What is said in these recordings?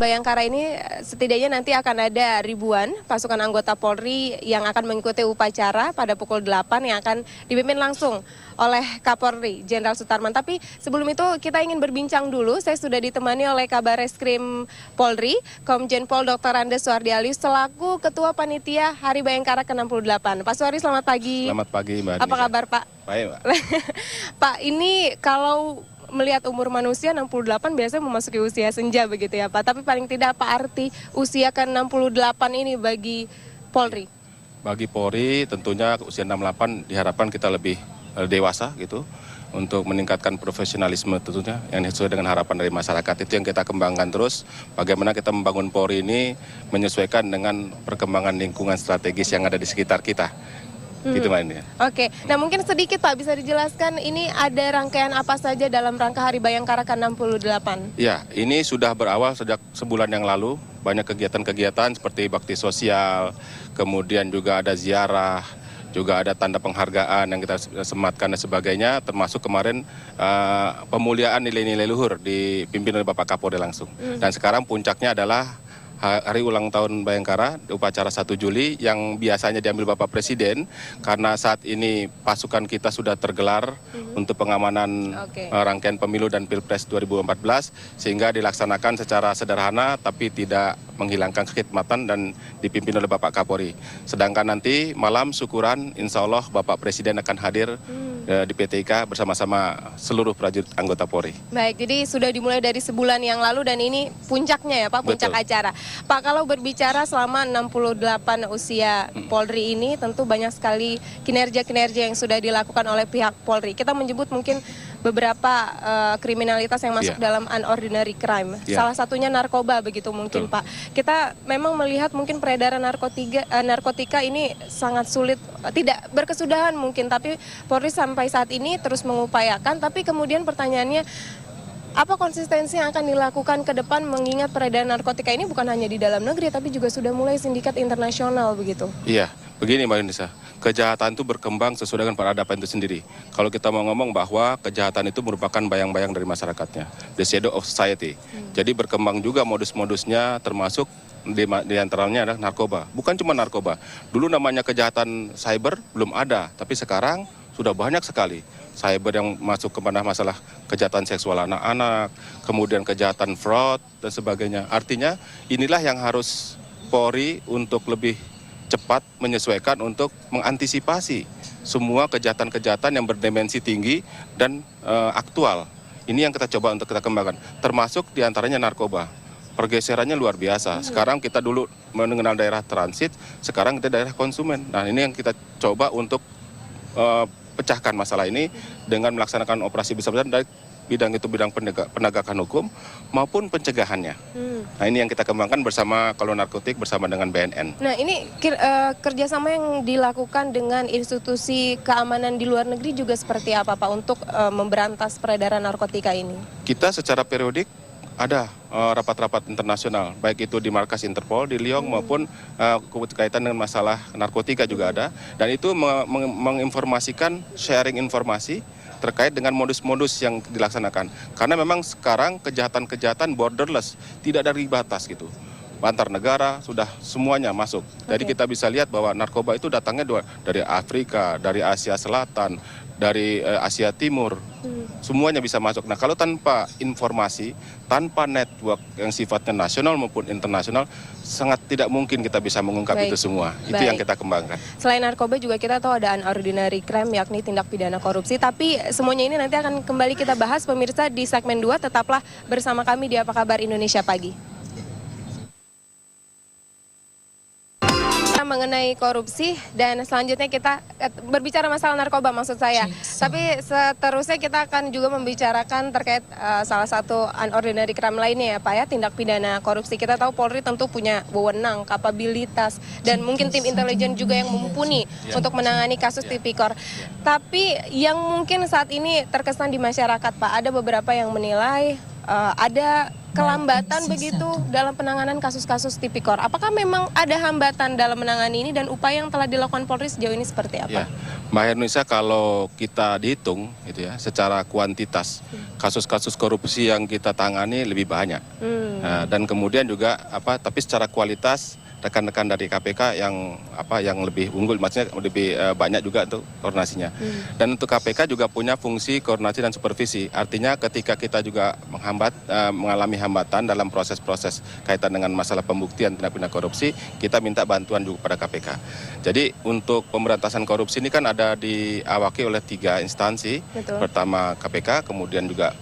Bayangkara ini setidaknya nanti akan ada ribuan pasukan anggota Polri yang akan mengikuti upacara pada pukul 8 yang akan dipimpin langsung oleh Kapolri Jenderal Sutarman. Tapi sebelum itu kita ingin berbincang dulu. Saya sudah ditemani oleh Kabar Reskrim Polri, Komjen Pol Dr. Andes Suhardi Alyus selaku Ketua Panitia Hari Bayangkara ke-68. Pak Suhardi, selamat pagi. Selamat pagi, Mbak. Apa kabar, Pak? Baik, Mbak. Pak, ini kalau melihat umur manusia 68 biasanya memasuki usia senja begitu ya Pak. Tapi paling tidak apa arti usia ke-68 ini bagi Polri? Bagi Polri tentunya usia 68 diharapkan kita lebih dewasa gitu untuk meningkatkan profesionalisme tentunya yang sesuai dengan harapan dari masyarakat. Itu yang kita kembangkan terus, bagaimana kita membangun Polri ini menyesuaikan dengan perkembangan lingkungan strategis yang ada di sekitar kita. Gitu Mbak ini. Oke, nah mungkin sedikit Pak bisa dijelaskan ini ada rangkaian apa saja dalam rangka Hari Bayangkara ke-68? Ya, ini sudah berawal sejak sebulan yang lalu, banyak kegiatan-kegiatan seperti bakti sosial, kemudian juga ada ziarah, juga ada tanda penghargaan yang kita sematkan dan sebagainya, termasuk kemarin pemuliaan nilai-nilai luhur dipimpin oleh Bapak Kapolri langsung. Dan sekarang puncaknya adalah hari ulang tahun Bayangkara, upacara 1 Juli yang biasanya diambil Bapak Presiden karena saat ini pasukan kita sudah tergelar untuk pengamanan rangkaian pemilu dan Pilpres 2014 sehingga dilaksanakan secara sederhana tapi tidak menghilangkan kekhidmatan dan dipimpin oleh Bapak Kapolri. Sedangkan nanti malam syukuran insya Allah Bapak Presiden akan hadir di PTIK bersama-sama seluruh prajurit anggota Polri. Baik, jadi sudah dimulai dari sebulan yang lalu dan ini puncaknya ya Pak, puncak acara. Pak, kalau berbicara selama 68 usia Polri ini tentu banyak sekali kinerja-kinerja yang sudah dilakukan oleh pihak Polri. Kita menyebut mungkin beberapa kriminalitas yang masuk dalam unordinary crime. Salah satunya narkoba begitu mungkin Pak. Kita memang melihat mungkin peredaran narkotika ini sangat sulit, tidak berkesudahan mungkin, tapi Polri sampai saat ini terus mengupayakan. Tapi kemudian pertanyaannya, apa konsistensi yang akan dilakukan ke depan mengingat peredaran narkotika ini bukan hanya di dalam negeri tapi juga sudah mulai sindikat internasional begitu? Iya, begini Mbak Yunisa, kejahatan itu berkembang sesuai dengan peradaban itu sendiri. Kalau kita mau ngomong bahwa kejahatan itu merupakan bayang-bayang dari masyarakatnya, the shadow of society. Jadi berkembang juga modus-modusnya termasuk di antaranya adalah narkoba. Bukan cuma narkoba, dulu namanya kejahatan cyber belum ada, tapi sekarang sudah banyak sekali. Cyber yang masuk kepada masalah kejahatan seksual anak-anak, kemudian kejahatan fraud dan sebagainya. Artinya inilah yang harus Polri untuk lebih cepat menyesuaikan untuk mengantisipasi semua kejahatan-kejahatan yang berdimensi tinggi dan aktual. Ini yang kita coba untuk kita kembangkan, termasuk diantaranya narkoba. Pergeserannya luar biasa. Sekarang kita dulu mengenal daerah transit, sekarang kita daerah konsumen. Nah ini yang kita coba untuk pecahkan masalah ini dengan melaksanakan operasi besar-besaran dari bidang itu bidang penegakan hukum maupun pencegahannya. Nah ini yang kita kembangkan bersama kalau narkotik bersama dengan BNN. Nah ini kerjasama yang dilakukan dengan institusi keamanan di luar negeri juga seperti apa Pak untuk memberantas peredaran narkotika ini? Kita secara periodik ada rapat-rapat internasional, baik itu di markas Interpol di Lyon maupun kaitan dengan masalah narkotika juga ada, dan itu menginformasikan, sharing informasi terkait dengan modus-modus yang dilaksanakan. Karena memang sekarang kejahatan-kejahatan borderless, tidak dari batas gitu. Antar negara sudah semuanya masuk. Jadi kita bisa lihat bahwa narkoba itu datangnya dari Afrika, dari Asia Selatan, dari Asia Timur, semuanya bisa masuk. Nah kalau tanpa informasi, tanpa network yang sifatnya nasional maupun internasional, sangat tidak mungkin kita bisa mengungkap itu semua. Itu yang kita kembangkan. Selain narkoba juga kita tahu ada unordinary crime, yakni tindak pidana korupsi. Tapi semuanya ini nanti akan kembali kita bahas pemirsa di segmen 2. Tetaplah bersama kami di Apa Kabar Indonesia Pagi. Mengenai korupsi dan selanjutnya kita berbicara masalah narkoba maksud saya. Tapi seterusnya kita akan juga membicarakan terkait salah satu unordinary crime lainnya ya Pak ya, tindak pidana korupsi. Kita tahu Polri tentu punya wewenang, kapabilitas dan mungkin tim intelijen juga yang mumpuni untuk menangani kasus tipikor. Tapi yang mungkin saat ini terkesan di masyarakat Pak, ada beberapa yang menilai ada kelambatan begitu dalam penanganan kasus-kasus tipikor. Apakah memang ada hambatan dalam menangani ini dan upaya yang telah dilakukan Polri sejauh ini seperti apa? Ya, Mbak Hernisa, kalau kita dihitung gitu ya, secara kuantitas kasus-kasus korupsi yang kita tangani lebih banyak. Nah, dan kemudian juga tapi secara kualitas rekan-rekan dari KPK yang lebih unggul, maksudnya lebih banyak juga untuk koordinasinya. Dan untuk KPK juga punya fungsi koordinasi dan supervisi. Artinya ketika kita juga mengalami hambatan dalam proses-proses kaitan dengan masalah pembuktian tindak pidana korupsi, kita minta bantuan juga pada KPK. Jadi untuk pemberantasan korupsi ini kan ada diawaki oleh 3 instansi. Betul. Pertama KPK, kemudian juga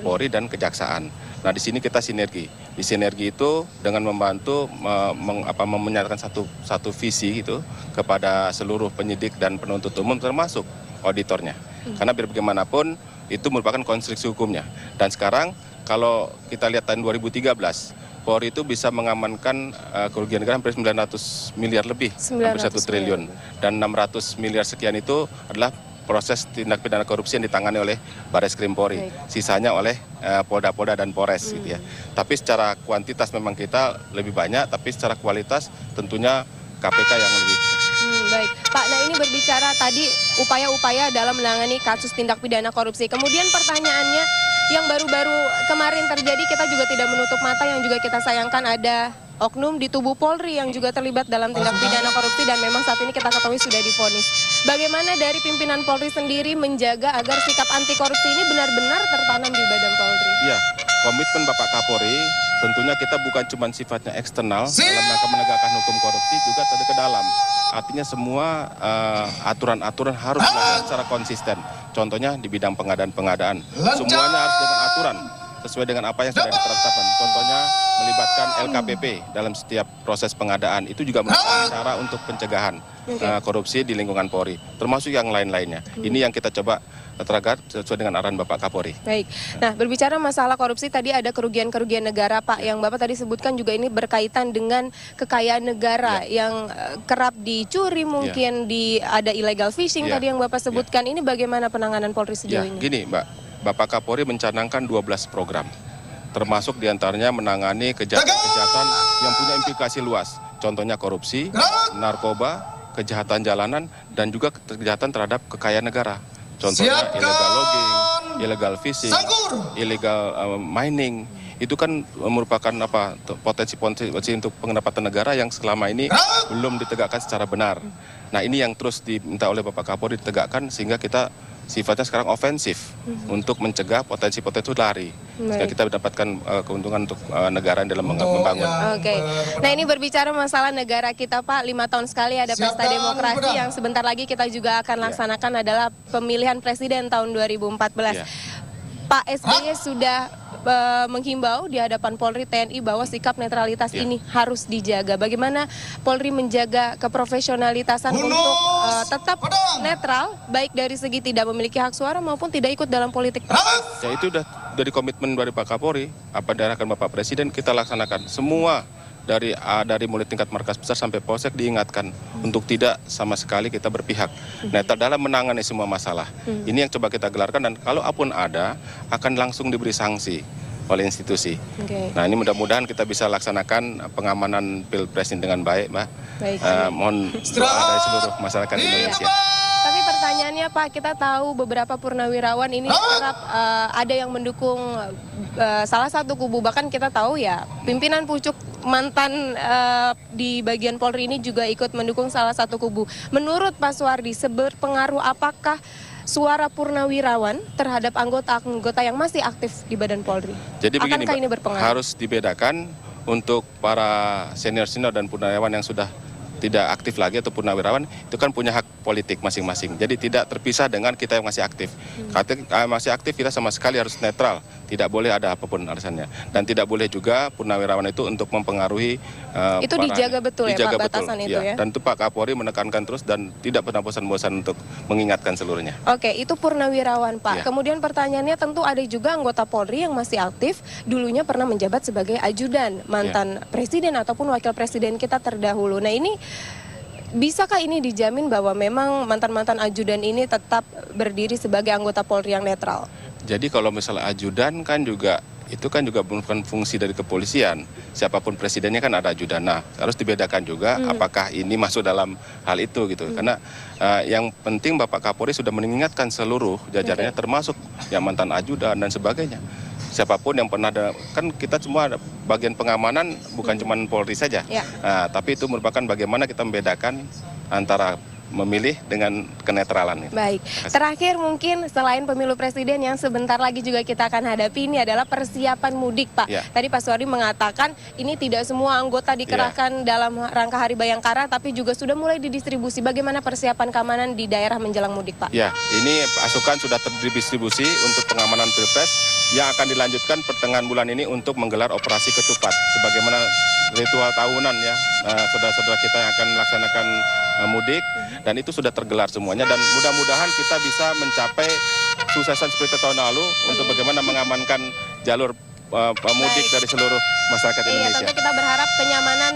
Polri dan Kejaksaan. Nah, di sini kita sinergi. Di sinergi itu dengan membantu menyatakan satu visi itu kepada seluruh penyidik dan penuntut umum termasuk auditornya. Karena biar bagaimanapun itu merupakan konstruksi hukumnya. Dan sekarang kalau kita lihat tahun 2013, Polri itu bisa mengamankan kerugian negara hampir 900 miliar lebih, hampir 1 triliun. Dan 600 miliar sekian itu adalah proses tindak pidana korupsi yang ditangani oleh Barreskrim Polri, sisanya oleh Polda-Polda dan Polres gitu ya. Tapi secara kuantitas memang kita lebih banyak, tapi secara kualitas tentunya KPK yang lebih. Baik, Pak. Nah, ini berbicara tadi upaya-upaya dalam menangani kasus tindak pidana korupsi. Kemudian pertanyaannya yang baru-baru kemarin terjadi, kita juga tidak menutup mata yang juga kita sayangkan ada oknum di tubuh Polri yang juga terlibat dalam tindak pidana korupsi dan memang saat ini kita ketahui sudah divonis. Bagaimana dari pimpinan Polri sendiri menjaga agar sikap anti korupsi ini benar-benar tertanam di badan Polri? Iya, komitmen Bapak Kapolri tentunya kita bukan cuma sifatnya eksternal dalam rangka menegakkan hukum korupsi, juga tadi ke dalam. Artinya semua aturan-aturan harus dilakukan secara konsisten. Contohnya di bidang pengadaan-pengadaan, semuanya harus dengan aturan sesuai dengan apa yang sudah ditetapkan. Contohnya melibatkan LKPP dalam setiap proses pengadaan. Itu juga merupakan cara untuk pencegahan korupsi di lingkungan Polri, termasuk yang lain-lainnya. Ini yang kita coba terangkat sesuai dengan arahan Bapak Kapolri. Baik. Nah, berbicara masalah korupsi, tadi ada kerugian-kerugian negara, Pak, yang Bapak tadi sebutkan juga ini berkaitan dengan kekayaan negara yang kerap dicuri, mungkin ada illegal fishing tadi yang Bapak sebutkan. Ini bagaimana penanganan Polri sejauh ini? Gini, Mbak. Bapak Kapolri mencanangkan 12 program, termasuk diantaranya menangani kejahatan yang punya implikasi luas. Contohnya korupsi, narkoba, kejahatan jalanan, dan juga kejahatan terhadap kekayaan negara. Contohnya illegal logging, illegal fishing, illegal mining. Itu kan merupakan potensi-potensi untuk pendapatan negara yang selama ini belum ditegakkan secara benar. Nah, ini yang terus diminta oleh Bapak Kapolri ditegakkan sehingga kita sifatnya sekarang ofensif untuk mencegah potensi-potensi itu lari. Sehingga kita mendapatkan keuntungan untuk negara dalam membangun. Oke. Nah, ini berbicara masalah negara kita, Pak, 5 tahun sekali ada pesta demokrasi yang sebentar lagi kita juga akan laksanakan adalah pemilihan presiden tahun 2014. Pak SBY sudah menghimbau di hadapan Polri TNI bahwa sikap netralitas ini harus dijaga. Bagaimana Polri menjaga keprofesionalitasan untuk tetap netral, baik dari segi tidak memiliki hak suara maupun tidak ikut dalam politik? Ya, itu udah dari komitmen dari Pak Kapolri, apa diarahkan Bapak Presiden kita laksanakan. Semua dari mulai tingkat markas besar sampai polsek diingatkan untuk tidak sama sekali kita berpihak netral dalam menangani semua masalah. Ini yang coba kita gelarkan, dan kalau apun ada akan langsung diberi sanksi oleh institusi. Nah, ini mudah-mudahan kita bisa laksanakan pengamanan Pilpres ini dengan baik, Mbak. Mohon doa dari seluruh masyarakat Indonesia. Tapi pertanyaannya, Pak, kita tahu beberapa purnawirawan ini kerap ada yang mendukung salah satu kubu, bahkan kita tahu ya pimpinan pucuk mantan di bagian Polri ini juga ikut mendukung salah satu kubu. Menurut Pak Suwardi, seberpengaruh apakah suara purnawirawan terhadap anggota-anggota yang masih aktif di Badan Polri? Jadi begini, Akankah ini berpengaruh? Harus dibedakan untuk para senior-senior dan purnawirawan yang sudah tidak aktif lagi atau purnawirawan, itu kan punya hak politik masing-masing. Jadi tidak terpisah dengan kita yang masih aktif. Masih aktif kita sama sekali harus netral, tidak boleh ada apapun alasannya. Dan tidak boleh juga purnawirawan itu untuk mempengaruhi itu dijaga betul ya Pak, batasan itu ya. Dan itu Pak Kapolri menekankan terus dan tidak pernah bosan-bosan untuk mengingatkan seluruhnya. Oke, itu purnawirawan, Pak. Kemudian pertanyaannya, tentu ada juga anggota Polri yang masih aktif, dulunya pernah menjabat sebagai ajudan mantan presiden ataupun wakil presiden kita terdahulu. Nah, ini bisakah ini dijamin bahwa memang mantan-mantan ajudan ini tetap berdiri sebagai anggota Polri yang netral? Jadi kalau misalnya ajudan kan juga itu kan juga bukan fungsi dari kepolisian. Siapapun presidennya kan ada ajudan. Nah, harus dibedakan juga apakah ini masuk dalam hal itu gitu. Karena yang penting Bapak Kapolri sudah mengingatkan seluruh jajarannya termasuk yang mantan ajudan dan sebagainya. Siapapun yang pernah ada, kan kita semua ada bagian pengamanan bukan cuma Polri saja. Ya. Nah, tapi itu merupakan bagaimana kita membedakan antara memilih dengan kenetralan. Baik, terakhir mungkin selain pemilu presiden yang sebentar lagi juga kita akan hadapi, ini adalah persiapan mudik, Pak. Ya. Tadi Pak Suwardi mengatakan ini tidak semua anggota dikerahkan dalam rangka Hari Bayangkara, tapi juga sudah mulai didistribusi. Bagaimana persiapan keamanan di daerah menjelang mudik, Pak? Ya, ini pasukan sudah terdistribusi untuk pengamanan Pilpres yang akan dilanjutkan pertengahan bulan ini untuk menggelar operasi ketupat. Sebagaimana ritual tahunan ya, saudara-saudara kita yang akan melaksanakan mudik, dan itu sudah tergelar semuanya, dan mudah-mudahan kita bisa mencapai suksesan seperti tahun lalu untuk bagaimana mengamankan jalur mudik dari seluruh masyarakat Indonesia. Iya, tentu kita berharap kenyamanan